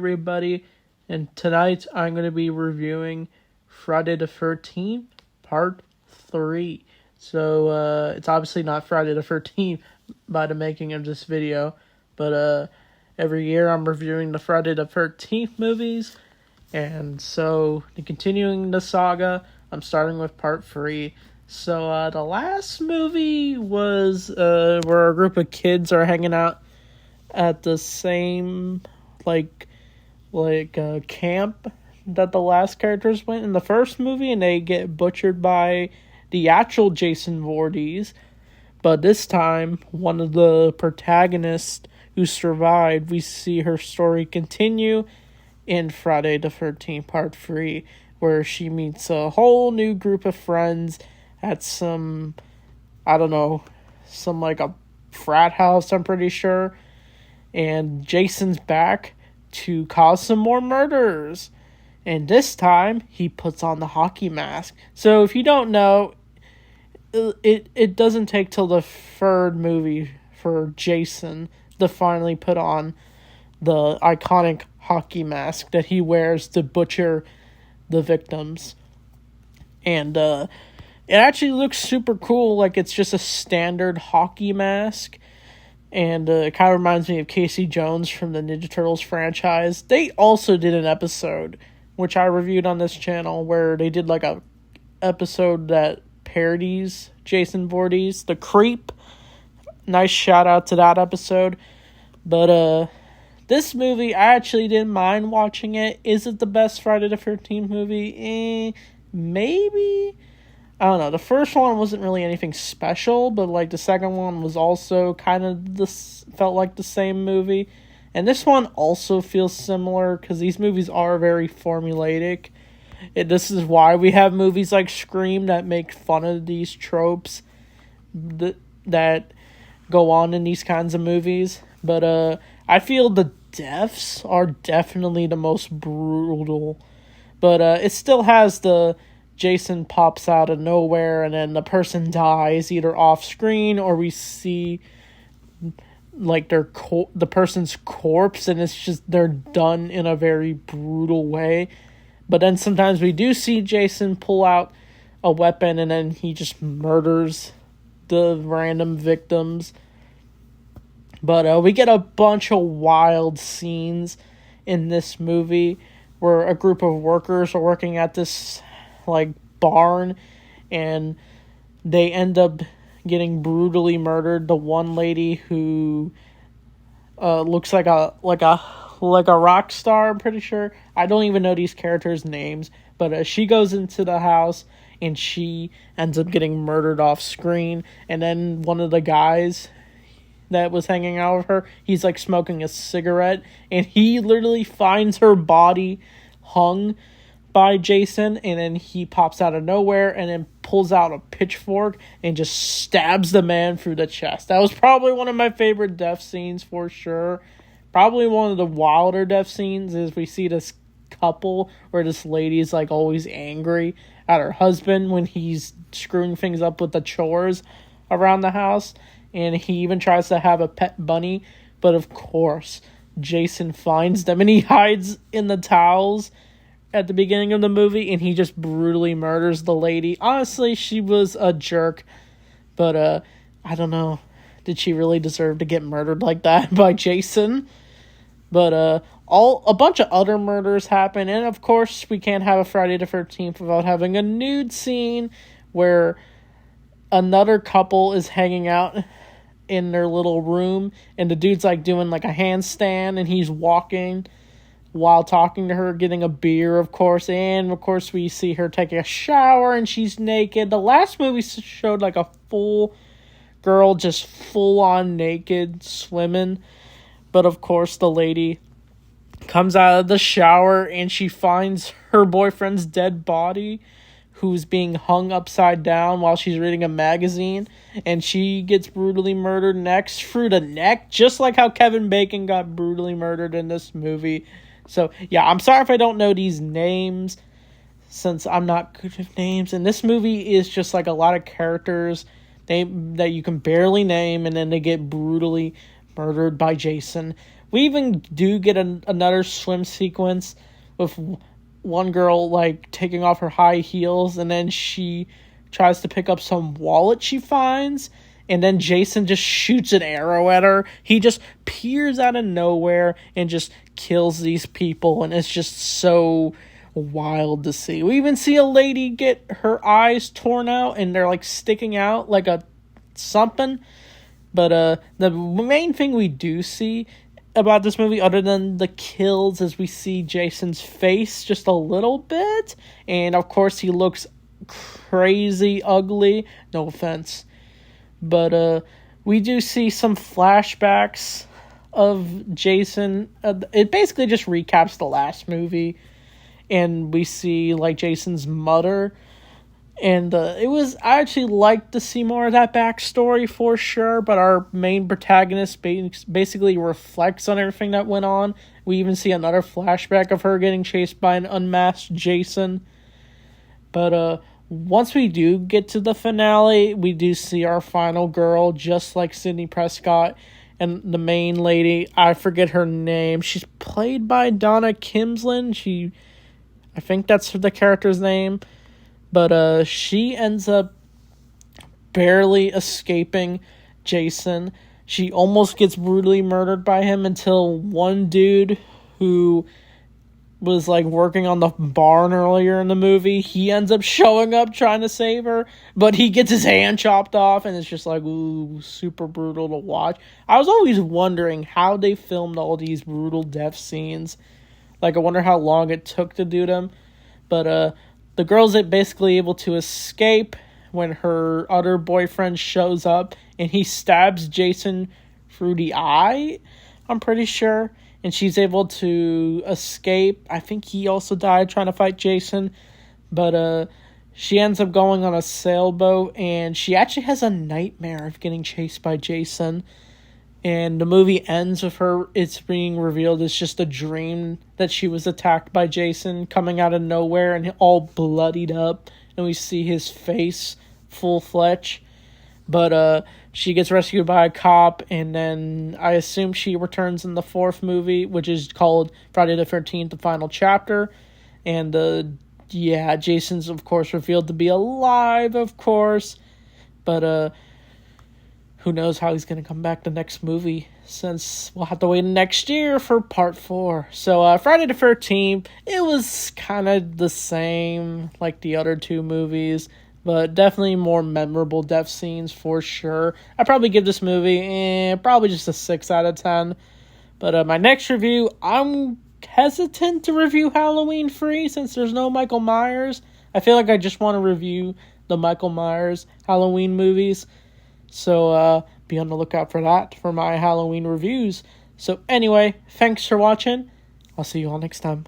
Everybody, and tonight I'm going to be reviewing Friday the 13th, Part 3. So, it's obviously not Friday the 13th by the making of this video, but every year I'm reviewing the Friday the 13th movies, and so, continuing the saga, I'm starting with Part 3. So, the last movie was where a group of kids are hanging out at the same, camp that the last characters went in the first movie, and they get butchered by the actual Jason Voorhees. But this time, one of the protagonists who survived, we see her story continue in Friday the 13th Part 3, where she meets a whole new group of friends at some, a frat house, I'm pretty sure. And Jason's back to cause some more murders. And this time, he puts on the hockey mask. So if you don't know, it doesn't take till the third movie for Jason to finally put on the iconic hockey mask that he wears to butcher the victims. And it actually looks super cool, like it's just a standard hockey mask. And it kind of reminds me of Casey Jones from the Ninja Turtles franchise. They also did an episode, which I reviewed on this channel, where they did like a episode that parodies Jason Voorhees, The Creep. Nice shout out to that episode. But this movie, I actually didn't mind watching it. Is it the best Friday the 13th movie? Maybe. I don't know, the first one wasn't really anything special, but like the second one was also kind of felt like the same movie. And this one also feels similar, because these movies are very formulaic. This is why we have movies like Scream that make fun of these tropes that go on in these kinds of movies. But I feel the deaths are definitely the most brutal. But it still has the Jason pops out of nowhere and then the person dies either off screen, or we see like the person's corpse, and it's just they're done in a very brutal way. But then sometimes we do see Jason pull out a weapon and then he just murders the random victims. But we get a bunch of wild scenes in this movie where a group of workers are working at this barn, and they end up getting brutally murdered. The one lady who looks like a rock star, I'm pretty sure. I don't even know these characters' names, but she goes into the house and she ends up getting murdered off screen. And then one of the guys that was hanging out with her, he's smoking a cigarette, and he literally finds her body hung by Jason, and then he pops out of nowhere and then pulls out a pitchfork and just stabs the man through the chest. That was probably one of my favorite death scenes for sure. Probably one of the wilder death scenes is we see this couple where this lady's always angry at her husband when he's screwing things up with the chores around the house, and he even tries to have a pet bunny, but of course Jason finds them and he hides in the towels at the beginning of the movie, and he just brutally murders the lady. Honestly, she was a jerk, but I don't know, did she really deserve to get murdered like that by Jason? But a bunch of other murders happen, and of course we can't have a Friday the 13th without having a nude scene where another couple is hanging out in their little room, and the dude's doing a handstand, and he's walking while talking to her, getting a beer, of course. And of course we see her taking a shower and she's naked. The last movie showed a full girl just full on naked swimming, but of course the lady comes out of the shower and she finds her boyfriend's dead body, who's being hung upside down while she's reading a magazine, and she gets brutally murdered next through the neck, just like how Kevin Bacon got brutally murdered in this movie. So, yeah, I'm sorry if I don't know these names, since I'm not good with names. And this movie is just a lot of characters that you can barely name, and then they get brutally murdered by Jason, We even do get another swim sequence with one girl, like, taking off her high heels, and then she tries to pick up some wallet she finds, and then Jason just shoots an arrow at her. He just appears out of nowhere and just kills these people, and it's just so wild to see. We even see a lady get her eyes torn out, and they're, like, sticking out like a something. But the main thing we do see about this movie, other than the kills, is we see Jason's face just a little bit, and of course he looks crazy ugly. No offense, but we do see some flashbacks of Jason. It basically just recaps the last movie, and we see, like, Jason's mother. And I actually liked to see more of that backstory for sure, but our main protagonist basically reflects on everything that went on. We even see another flashback of her getting chased by an unmasked Jason. But once we do get to the finale, we do see our final girl, just like Sidney Prescott, and the main lady, I forget her name. She's played by Donna Kimslin. I think that's the character's name. But she ends up barely escaping Jason. She almost gets brutally murdered by him until one dude who was, like, working on the barn earlier in the movie, he ends up showing up trying to save her, but he gets his hand chopped off, and it's just like, ooh, super brutal to watch. I was always wondering how they filmed all these brutal death scenes. Like, I wonder how long it took to do them. But the girl's basically able to escape when her other boyfriend shows up, and he stabs Jason through the eye, I'm pretty sure, and she's able to escape. I think he also died trying to fight Jason, but she ends up going on a sailboat, and she actually has a nightmare of getting chased by Jason. And the movie ends with her, it's being revealed it's just a dream that she was attacked by Jason coming out of nowhere and all bloodied up. And we see his face full-fledged. But she gets rescued by a cop, and then I assume she returns in the fourth movie, which is called Friday the 13th, the final chapter. And Jason's, of course, revealed to be alive, of course. But who knows how he's going to come back the next movie, since we'll have to wait next year for part 4. So, Friday the 13th, it was kind of the same like the other two movies, but definitely more memorable death scenes for sure. I'd probably give this movie probably just a 6 out of 10. But my next review, I'm hesitant to review Halloween 3 since there's no Michael Myers. I feel like I just want to review the Michael Myers Halloween movies. So, be on the lookout for that for my Halloween reviews. So, anyway, thanks for watching. I'll see you all next time.